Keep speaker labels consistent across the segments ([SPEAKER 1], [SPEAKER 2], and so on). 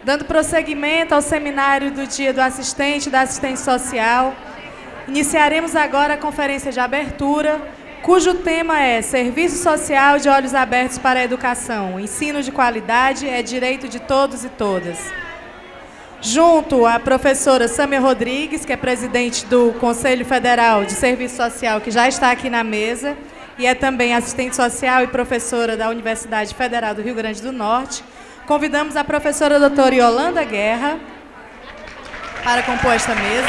[SPEAKER 1] Dando prosseguimento ao seminário do Dia do Assistente e da Assistente Social, iniciaremos agora a conferência de abertura, cujo tema é Serviço Social de Olhos Abertos para a Educação. Ensino de qualidade é direito de todos e todas. Junto à professora Sâmia Rodrigues, que é presidente do Conselho Federal de Serviço Social, que já está aqui na mesa, e é também assistente social e professora da Universidade Federal do Rio Grande do Norte, convidamos a professora doutora Yolanda Guerra para compor esta mesa,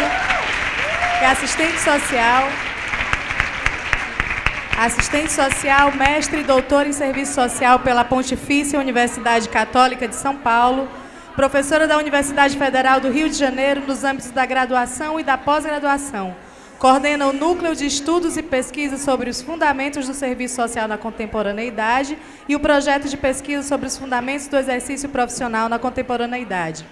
[SPEAKER 1] que é assistente social, mestre e doutora em serviço social pela Pontifícia Universidade Católica de São Paulo, professora da Universidade Federal do Rio de Janeiro nos âmbitos da graduação e da pós-graduação. Coordena o Núcleo de Estudos e Pesquisas sobre os Fundamentos do Serviço Social na Contemporaneidade e o Projeto de Pesquisa sobre os Fundamentos do Exercício Profissional na Contemporaneidade.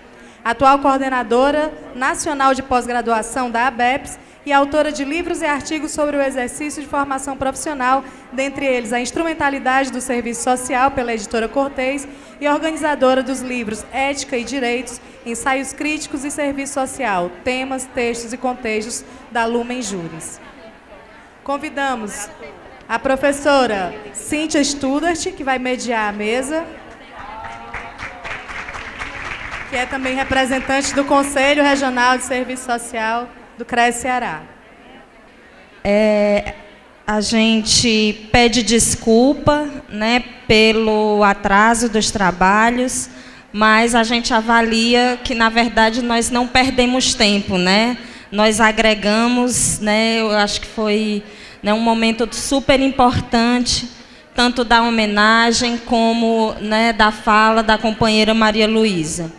[SPEAKER 1] Atual coordenadora nacional de pós-graduação da ABEPS e autora de livros e artigos sobre o exercício de formação profissional, dentre eles A Instrumentalidade do Serviço Social, pela editora Cortez, e organizadora dos livros Ética e Direitos, Ensaios Críticos e Serviço Social, Temas, Textos e Contextos, da Lumen Juris. Convidamos a professora Cíntia Studart, que vai mediar a mesa, que é também representante do Conselho Regional de Serviço Social do CRES Ceará.
[SPEAKER 2] A gente pede desculpa, né, pelo atraso dos trabalhos, mas a gente avalia que, na verdade, nós não perdemos tempo, né? Nós agregamos, né, eu acho que foi, né, um momento super importante, tanto da homenagem como, né, da fala da companheira Maria Luísa.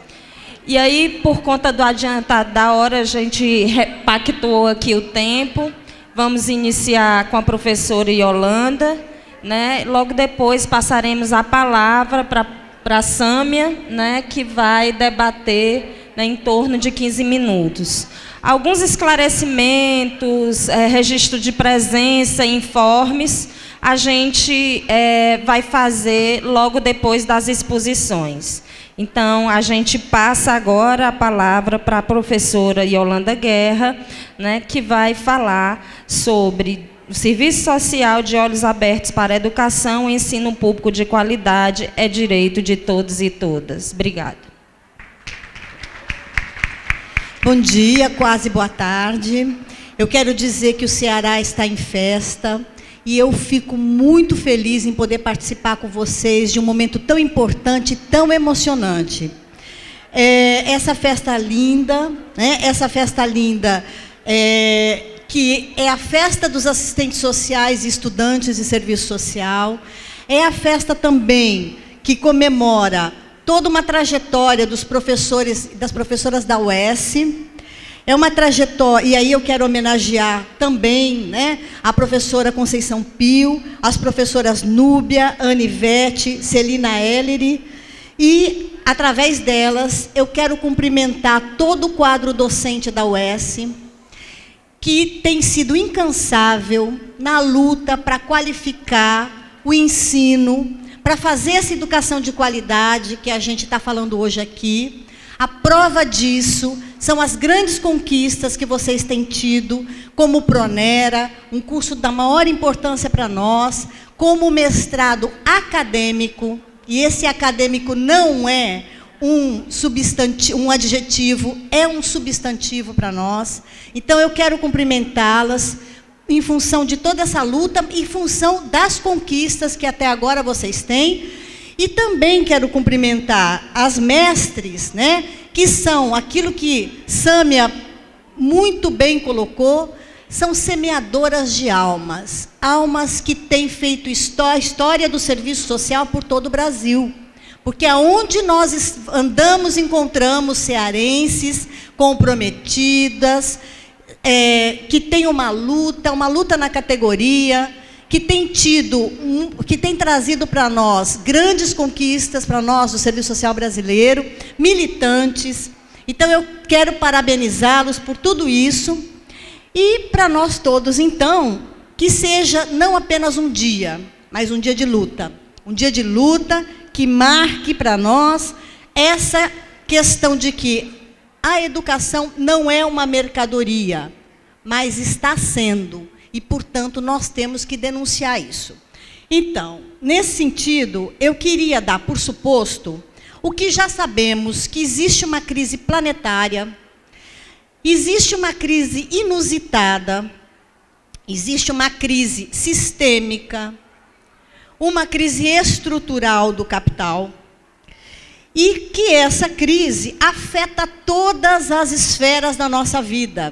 [SPEAKER 2] E aí, por conta do adiantado da hora, a gente repactuou aqui o tempo. Vamos iniciar com a professora Yolanda, né? Logo depois passaremos a palavra para a Sâmia, né, que vai debater, né, em torno de 15 minutos. Alguns esclarecimentos, registro de presença, informes, a gente vai fazer logo depois das exposições. Então, a gente passa agora a palavra para a professora Yolanda Guerra, né, que vai falar sobre o Serviço Social de Olhos Abertos para a Educação e Ensino Público de Qualidade é direito de todos e todas. Obrigada.
[SPEAKER 3] Bom dia, quase boa tarde. Eu quero dizer que o Ceará está em festa. E eu fico muito feliz em poder participar com vocês de um momento tão importante, tão emocionante. Essa festa linda, né? Essa festa linda que é a festa dos assistentes sociais e estudantes de serviço social. É a festa também que comemora toda uma trajetória dos professores e das professoras da UES. É uma trajetória, e aí eu quero homenagear também, né, a professora Conceição Pio, as professoras Núbia, Anivete, Celina Ellery, e, através delas, eu quero cumprimentar todo o quadro docente da UES, que tem sido incansável na luta para qualificar o ensino, para fazer essa educação de qualidade que a gente está falando hoje aqui. A prova disso são as grandes conquistas que vocês têm tido, como o Pronera, um curso da maior importância para nós, como o mestrado acadêmico, e esse acadêmico não é um substantivo, um adjetivo, é um substantivo para nós. Então, eu quero cumprimentá-las em função de toda essa luta, em função das conquistas que até agora vocês têm. E também quero cumprimentar as mestres, né, que são aquilo que Sâmia muito bem colocou, são semeadoras de almas. Almas que têm feito história do serviço social por todo o Brasil. Porque aonde nós andamos, encontramos cearenses comprometidas, que têm uma luta na categoria, que tem trazido para nós grandes conquistas, para nós do Serviço Social brasileiro, militantes. Então, eu quero parabenizá-los por tudo isso. E para nós todos, então, que seja não apenas um dia, mas um dia de luta. Um dia de luta que marque para nós essa questão de que a educação não é uma mercadoria, mas está sendo, e, portanto, nós temos que denunciar isso. Então, nesse sentido, eu queria dar por suposto o que já sabemos, que existe uma crise planetária, existe uma crise inusitada, existe uma crise sistêmica, uma crise estrutural do capital, e que essa crise afeta todas as esferas da nossa vida,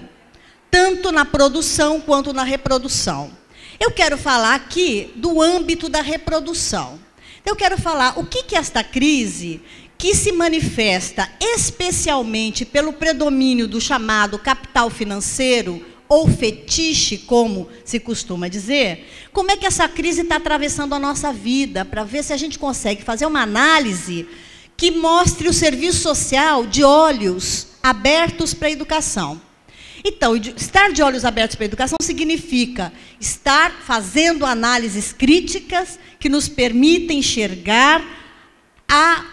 [SPEAKER 3] tanto na produção quanto na reprodução. Eu quero falar aqui do âmbito da reprodução. Eu quero falar o que é esta crise que se manifesta especialmente pelo predomínio do chamado capital financeiro, ou fetiche, como se costuma dizer. Como é que essa crise está atravessando a nossa vida, para ver se a gente consegue fazer uma análise que mostre o serviço social de olhos abertos para a educação. Então, estar de olhos abertos para a educação significa estar fazendo análises críticas que nos permitem enxergar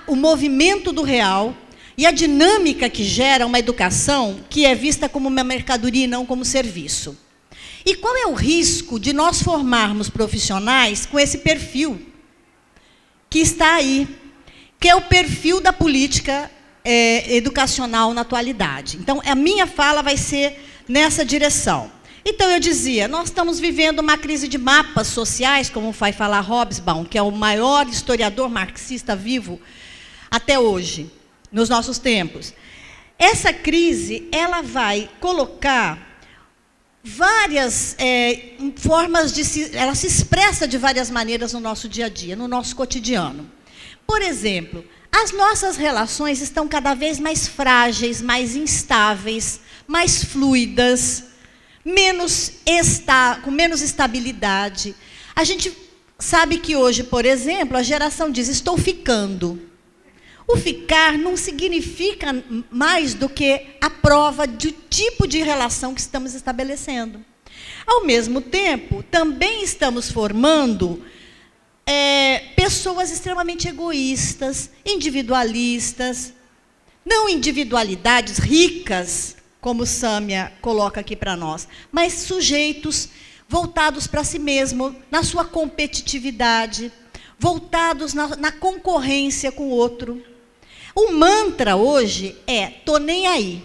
[SPEAKER 3] o movimento do real e a dinâmica que gera uma educação que é vista como uma mercadoria e não como serviço. E qual é o risco de nós formarmos profissionais com esse perfil que está aí, que é o perfil da política educacional na atualidade? Então, a minha fala vai ser nessa direção. Então, eu dizia, nós estamos vivendo uma crise de mapas sociais, como vai falar Hobsbawm, que é o maior historiador marxista vivo até hoje, nos nossos tempos. Essa crise, ela vai colocar várias formas de ela se expressa de várias maneiras no nosso dia a dia, no nosso cotidiano. Por exemplo, as nossas relações estão cada vez mais frágeis, mais instáveis, mais fluidas, com menos estabilidade. A gente sabe que hoje, por exemplo, a geração diz, estou ficando. O ficar não significa mais do que a prova do tipo de relação que estamos estabelecendo. Ao mesmo tempo, também estamos formando pessoas extremamente egoístas, individualistas, não individualidades ricas, como Sâmia coloca aqui para nós, mas sujeitos voltados para si mesmo, na sua competitividade, voltados na concorrência com o outro. O mantra hoje é, tô nem aí.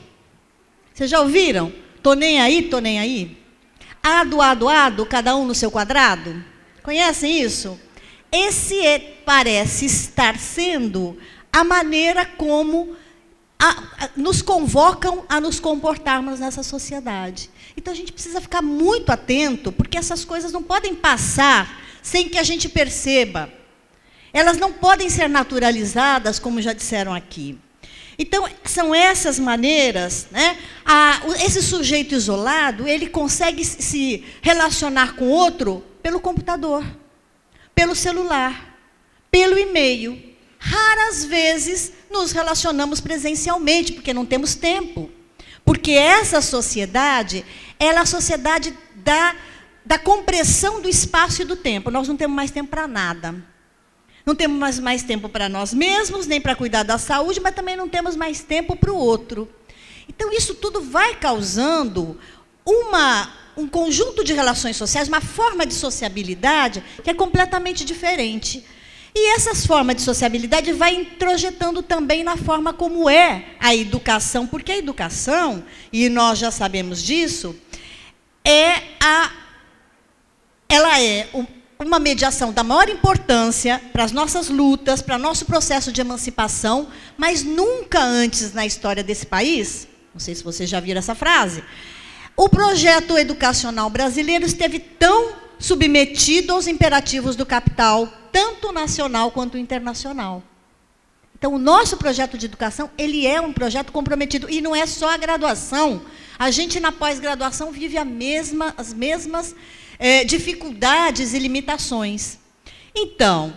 [SPEAKER 3] Vocês já ouviram? Tô nem aí, tô nem aí. Ado, cada um no seu quadrado. Conhecem isso? Esse parece estar sendo a maneira como nos convocam a nos comportarmos nessa sociedade. Então, a gente precisa ficar muito atento, porque essas coisas não podem passar sem que a gente perceba. Elas não podem ser naturalizadas, como já disseram aqui. Então, são essas maneiras, né? Esse sujeito isolado, ele consegue se relacionar com o outro pelo computador, pelo celular, pelo e-mail. Raras vezes nos relacionamos presencialmente, porque não temos tempo. Porque essa sociedade, ela é a sociedade da compressão do espaço e do tempo. Nós não temos mais tempo para nada. Não temos mais tempo para nós mesmos, nem para cuidar da saúde, mas também não temos mais tempo para o outro. Então, isso tudo vai causando um conjunto de relações sociais, uma forma de sociabilidade que é completamente diferente. E essas formas de sociabilidade vai introjetando também na forma como é a educação, porque a educação, e nós já sabemos disso, ela é uma mediação da maior importância para as nossas lutas, para nosso processo de emancipação, mas nunca antes na história desse país, não sei se vocês já viram essa frase, o projeto educacional brasileiro esteve tão submetido aos imperativos do capital, tanto nacional quanto internacional. Então, o nosso projeto de educação, ele é um projeto comprometido, e não é só a graduação. A gente, na pós-graduação, vive as mesmas dificuldades e limitações. Então,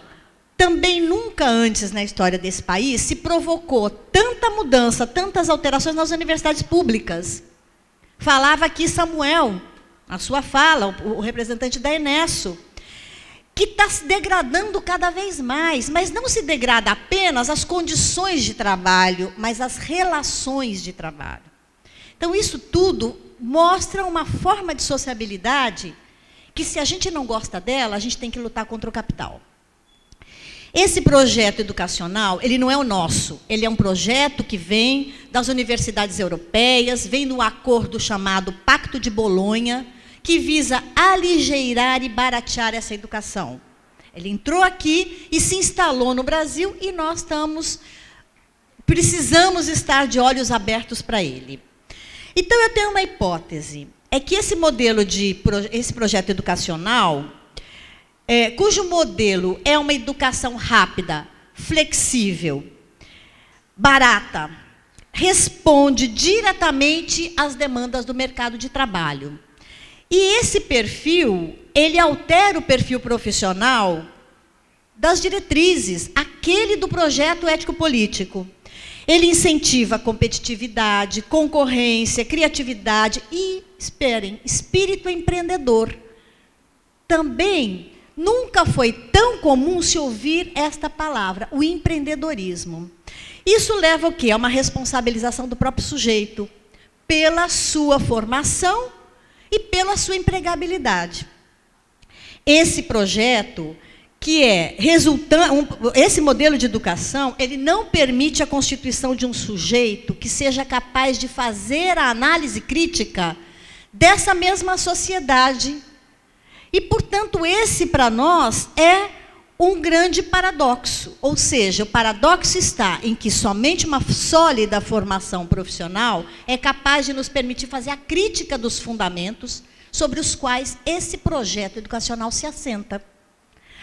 [SPEAKER 3] também nunca antes na história desse país se provocou tanta mudança, tantas alterações nas universidades públicas. Falava aqui Samuel, na sua fala, o representante da Enesso. que está se degradando cada vez mais, mas não se degrada apenas as condições de trabalho, mas as relações de trabalho. Então, isso tudo mostra uma forma de sociabilidade que, se a gente não gosta dela, a gente tem que lutar contra o capital. Esse projeto educacional, ele não é o nosso, ele é um projeto que vem das universidades europeias, vem no acordo chamado Pacto de Bolonha, que visa aligeirar e baratear essa educação. Ele entrou aqui e se instalou no Brasil e nós precisamos estar de olhos abertos para ele. Então, eu tenho uma hipótese, é que esse projeto educacional, cujo modelo é uma educação rápida, flexível, barata, responde diretamente às demandas do mercado de trabalho. E esse perfil, ele altera o perfil profissional das diretrizes, aquele do projeto ético-político. Ele incentiva a competitividade, concorrência, criatividade e, esperem, espírito empreendedor. Também nunca foi tão comum se ouvir esta palavra, o empreendedorismo. Isso leva ao quê? A uma responsabilização do próprio sujeito, pela sua formação e pela sua empregabilidade. Esse projeto, que esse modelo de educação, ele não permite a constituição de um sujeito que seja capaz de fazer a análise crítica dessa mesma sociedade. E, portanto, esse, para nós, é um grande paradoxo. Ou seja, o paradoxo está em que somente uma sólida formação profissional é capaz de nos permitir fazer a crítica dos fundamentos sobre os quais esse projeto educacional se assenta.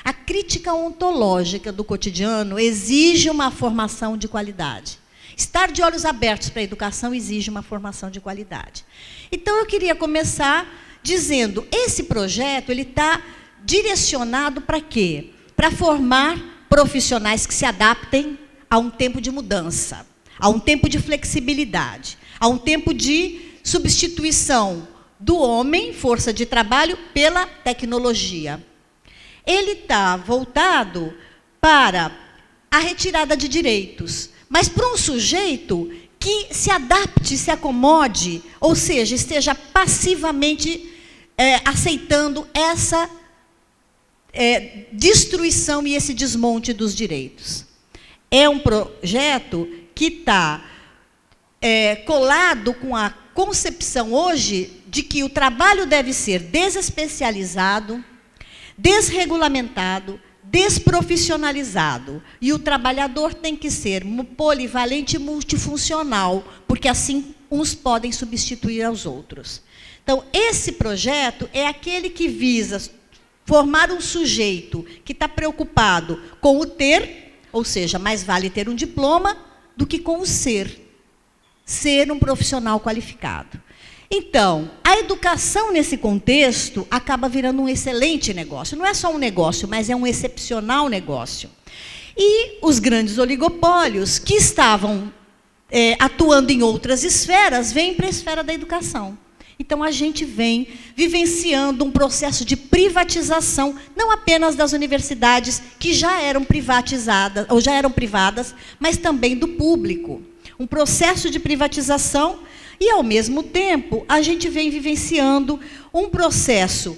[SPEAKER 3] A crítica ontológica do cotidiano exige uma formação de qualidade. Estar de olhos abertos para a educação exige uma formação de qualidade. Então, eu queria começar dizendo, esse projeto ele está direcionado para quê? Para formar profissionais que se adaptem a um tempo de mudança, a um tempo de flexibilidade, a um tempo de substituição do homem, força de trabalho, pela tecnologia. Ele está voltado para a retirada de direitos, mas para um sujeito que se adapte, se acomode, ou seja, esteja passivamente aceitando essa destruição e esse desmonte dos direitos. É um projeto que está colado com a concepção hoje de que o trabalho deve ser desespecializado, desregulamentado, desprofissionalizado. E o trabalhador tem que ser polivalente e multifuncional, porque assim uns podem substituir aos outros. Então, esse projeto é aquele que visa formar um sujeito que está preocupado com o ter, ou seja, mais vale ter um diploma do que com o ser um profissional qualificado. Então, a educação nesse contexto acaba virando um excelente negócio. Não é só um negócio, mas é um excepcional negócio. E os grandes oligopólios que estavam atuando em outras esferas, vêm para a esfera da educação. Então, a gente vem vivenciando um processo de privatização, não apenas das universidades que já eram privatizadas, ou já eram privadas, mas também do público. Um processo de privatização e, ao mesmo tempo, a gente vem vivenciando um processo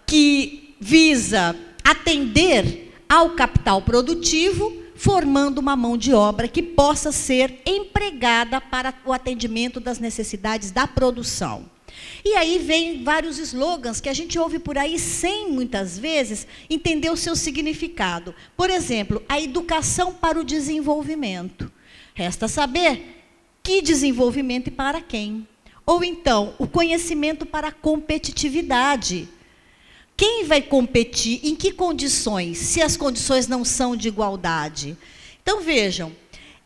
[SPEAKER 3] que visa atender ao capital produtivo, formando uma mão de obra que possa ser empregada para o atendimento das necessidades da produção. E aí vem vários slogans que a gente ouve por aí sem, muitas vezes, entender o seu significado. Por exemplo, a educação para o desenvolvimento. Resta saber que desenvolvimento e para quem. Ou então, o conhecimento para a competitividade. Quem vai competir? Em que condições? Se as condições não são de igualdade. Então, vejam,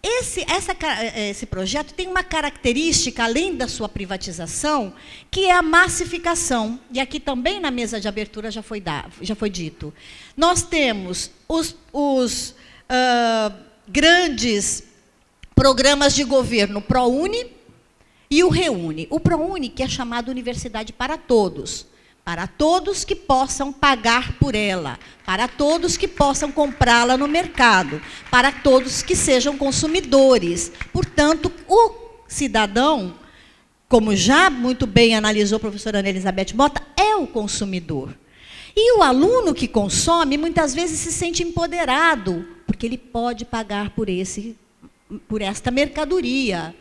[SPEAKER 3] esse projeto tem uma característica, além da sua privatização, que é a massificação. E aqui também na mesa de abertura já foi dito. Nós temos os grandes programas de governo ProUni e o ReUni. O ProUni, que é chamado Universidade para Todos. para todos que possam pagar por ela, para todos que possam comprá-la no mercado, para todos que sejam consumidores. Portanto, o cidadão, como já muito bem analisou a professora Ana Elizabeth Mota, é o consumidor. E o aluno que consome, muitas vezes se sente empoderado, porque ele pode pagar por esta mercadoria.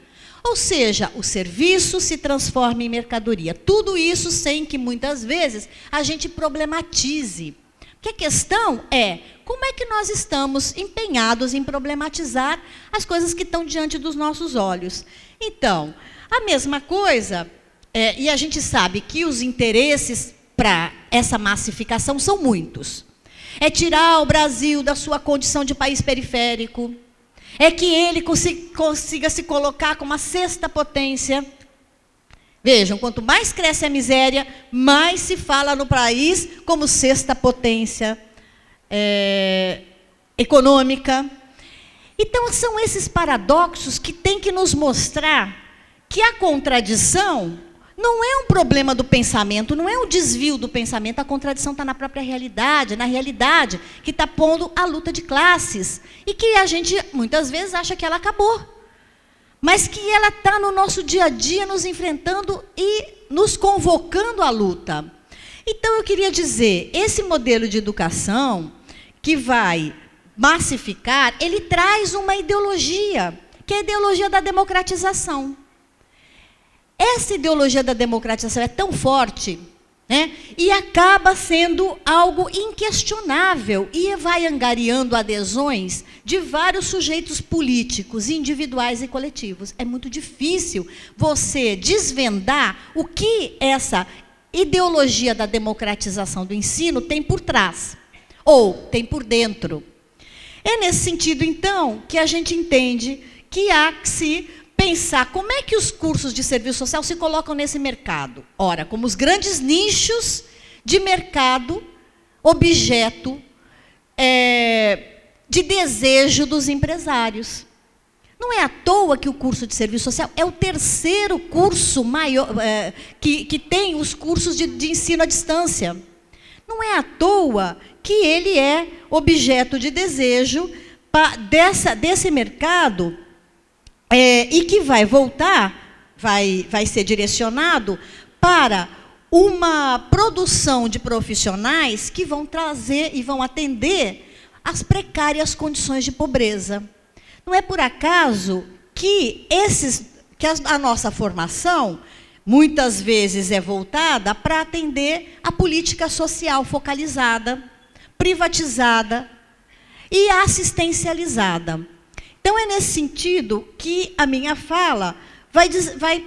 [SPEAKER 3] Ou seja, o serviço se transforma em mercadoria. Tudo isso sem que, muitas vezes, a gente problematize. Porque a questão é, como é que nós estamos empenhados em problematizar as coisas que estão diante dos nossos olhos? Então, a mesma coisa, e a gente sabe que os interesses para essa massificação são muitos. É tirar o Brasil da sua condição de país periférico, é que ele consiga se colocar como a sexta potência. Vejam, quanto mais cresce a miséria, mais se fala no país como sexta potência econômica. Então, são esses paradoxos que têm que nos mostrar que a contradição não é um problema do pensamento, não é um desvio do pensamento, a contradição está na própria realidade, na realidade que está pondo a luta de classes, e que a gente, muitas vezes, acha que ela acabou, mas que ela está no nosso dia a dia, nos enfrentando e nos convocando à luta. Então, eu queria dizer, esse modelo de educação que vai massificar, ele traz uma ideologia, que é a ideologia da democratização. Essa ideologia da democratização é tão forte, né, e acaba sendo algo inquestionável e vai angariando adesões de vários sujeitos políticos, individuais e coletivos. É muito difícil você desvendar o que essa ideologia da democratização do ensino tem por trás, ou tem por dentro. É nesse sentido, então, que a gente entende que há que se pensar como é que os cursos de serviço social se colocam nesse mercado. Ora, como os grandes nichos de mercado, objeto de desejo dos empresários. Não é à toa que o curso de serviço social é o terceiro curso maior, que tem os cursos de ensino à distância. Não é à toa que ele é objeto de desejo desse mercado, e que vai voltar, vai ser direcionado para uma produção de profissionais que vão trazer e vão atender às precárias condições de pobreza. Não é por acaso que a nossa formação, muitas vezes, é voltada para atender a política social focalizada, privatizada e assistencializada. Então, é nesse sentido que a minha fala vai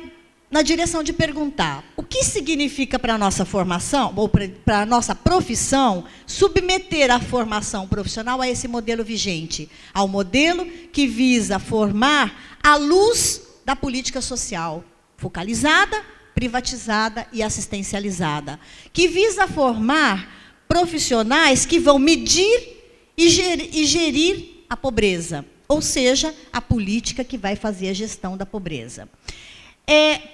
[SPEAKER 3] na direção de perguntar o que significa para a nossa formação, ou para a nossa profissão, submeter a formação profissional a esse modelo vigente, ao modelo que visa formar à luz da política social, focalizada, privatizada e assistencializada, que visa formar profissionais que vão medir e gerir a pobreza, ou seja, a política que vai fazer a gestão da pobreza.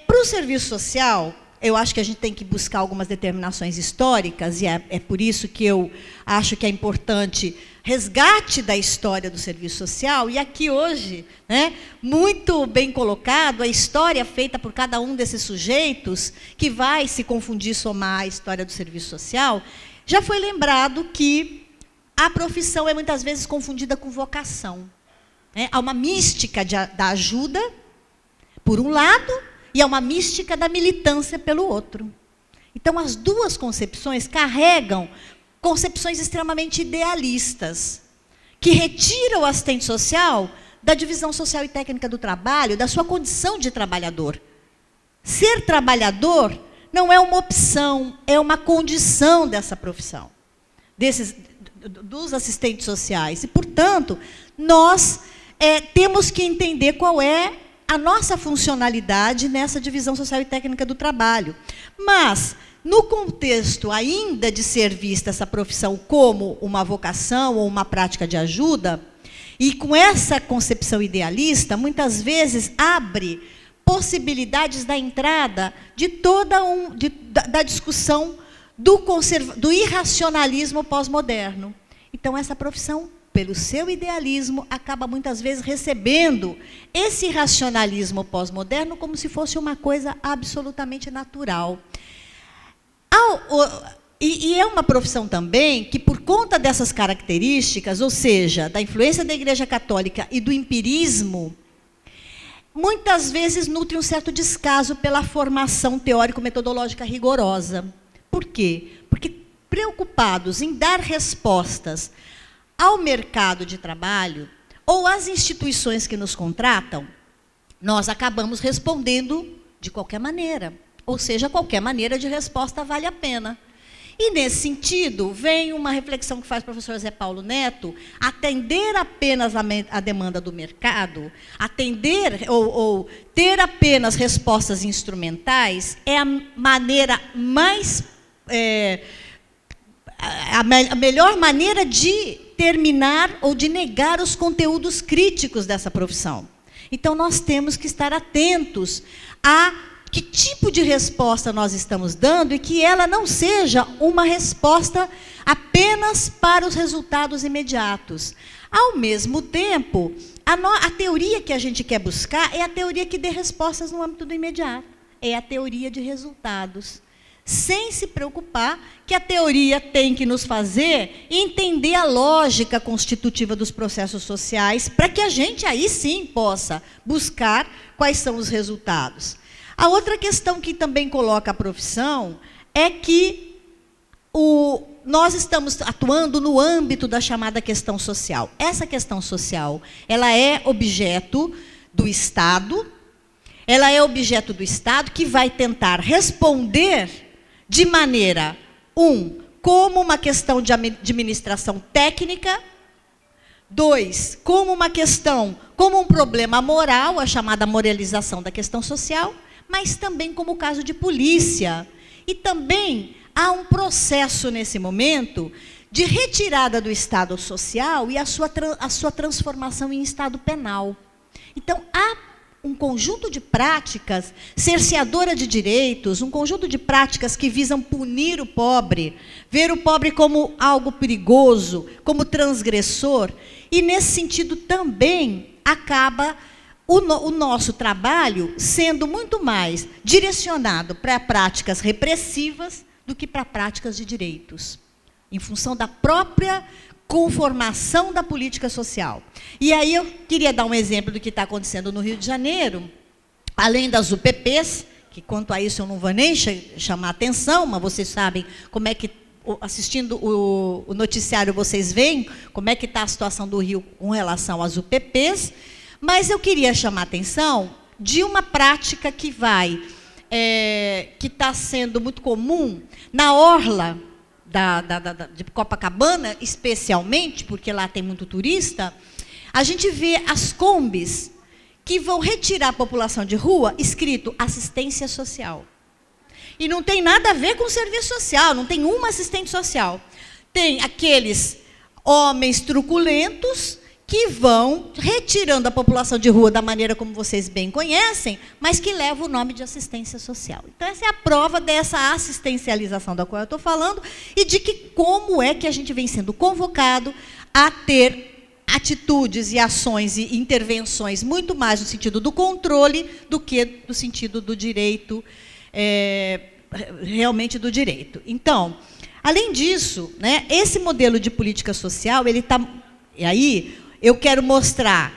[SPEAKER 3] Para o serviço social, eu acho que a gente tem que buscar algumas determinações históricas, e é por isso que eu acho que é importante resgate da história do serviço social, e aqui hoje, né, muito bem colocado, a história feita por cada um desses sujeitos, que vai se confundir, somar a história do serviço social, já foi lembrado que a profissão é muitas vezes confundida com vocação. Há uma mística da ajuda, por um lado, e há uma mística da militância pelo outro. Então, as duas concepções carregam concepções extremamente idealistas, que retiram o assistente social da divisão social e técnica do trabalho, da sua condição de trabalhador. Ser trabalhador não é uma opção, é uma condição dessa profissão, dos assistentes sociais. E, portanto, nós temos que entender qual é a nossa funcionalidade nessa divisão social e técnica do trabalho. Mas, no contexto ainda de ser vista essa profissão como uma vocação ou uma prática de ajuda, e com essa concepção idealista, muitas vezes abre possibilidades da entrada de da discussão do irracionalismo pós-moderno. Então, essa profissão, pelo seu idealismo, acaba muitas vezes recebendo esse racionalismo pós-moderno como se fosse uma coisa absolutamente natural. E é uma profissão também que, por conta dessas características, ou seja, da influência da Igreja Católica e do empirismo, muitas vezes nutre um certo descaso pela formação teórico-metodológica rigorosa. Por quê? Porque, preocupados em dar respostas ao mercado de trabalho ou às instituições que nos contratam, nós acabamos respondendo de qualquer maneira. Ou seja, qualquer maneira de resposta vale a pena. E, nesse sentido, vem uma reflexão que faz o professor Zé Paulo Neto: atender apenas a demanda do mercado, atender ou ter apenas respostas instrumentais é a maneira mais... a melhor maneira de terminar ou de negar os conteúdos críticos dessa profissão. Então, nós temos que estar atentos a que tipo de resposta nós estamos dando e que ela não seja uma resposta apenas para os resultados imediatos. Ao mesmo tempo, a teoria que a gente quer buscar é a teoria que dê respostas no âmbito do imediato. É a teoria de resultados. Sem se preocupar que a teoria tem que nos fazer entender a lógica constitutiva dos processos sociais, para que a gente aí sim possa buscar quais são os resultados. A outra questão que também coloca a profissão é que nós estamos atuando no âmbito da chamada questão social. Essa questão social, ela é objeto do Estado, que vai tentar responder de maneira, como uma questão de administração técnica, 2, como um problema moral, a chamada moralização da questão social, mas também como o caso de polícia. E também há um processo, nesse momento, de retirada do Estado social e a sua transformação em Estado penal. Então, há um conjunto de práticas cerceadora de direitos, um conjunto de práticas que visam punir o pobre, ver o pobre como algo perigoso, como transgressor, e, nesse sentido, também acaba o nosso trabalho sendo muito mais direcionado para práticas repressivas do que para práticas de direitos, em função da própria conformação da política social. E aí eu queria dar um exemplo do que está acontecendo no Rio de Janeiro, além das UPPs, que quanto a isso eu não vou nem chamar atenção, mas vocês sabem como é que, assistindo o noticiário, vocês veem como é que está a situação do Rio com relação às UPPs. Mas eu queria chamar a atenção de uma prática que está sendo muito comum na orla de Copacabana, especialmente, porque lá tem muito turista. A gente vê as combis que vão retirar a população de rua, escrito assistência social. E não tem nada a ver com serviço social, não tem uma assistente social. Tem aqueles homens truculentos que vão retirando a população de rua da maneira como vocês bem conhecem, mas que leva o nome de assistência social. Então, essa é a prova dessa assistencialização da qual eu estou falando e de que como é que a gente vem sendo convocado a ter atitudes e ações e intervenções muito mais no sentido do controle do que no sentido do direito, realmente do direito. Então, além disso, né, esse modelo de política social, ele está... E aí, eu quero mostrar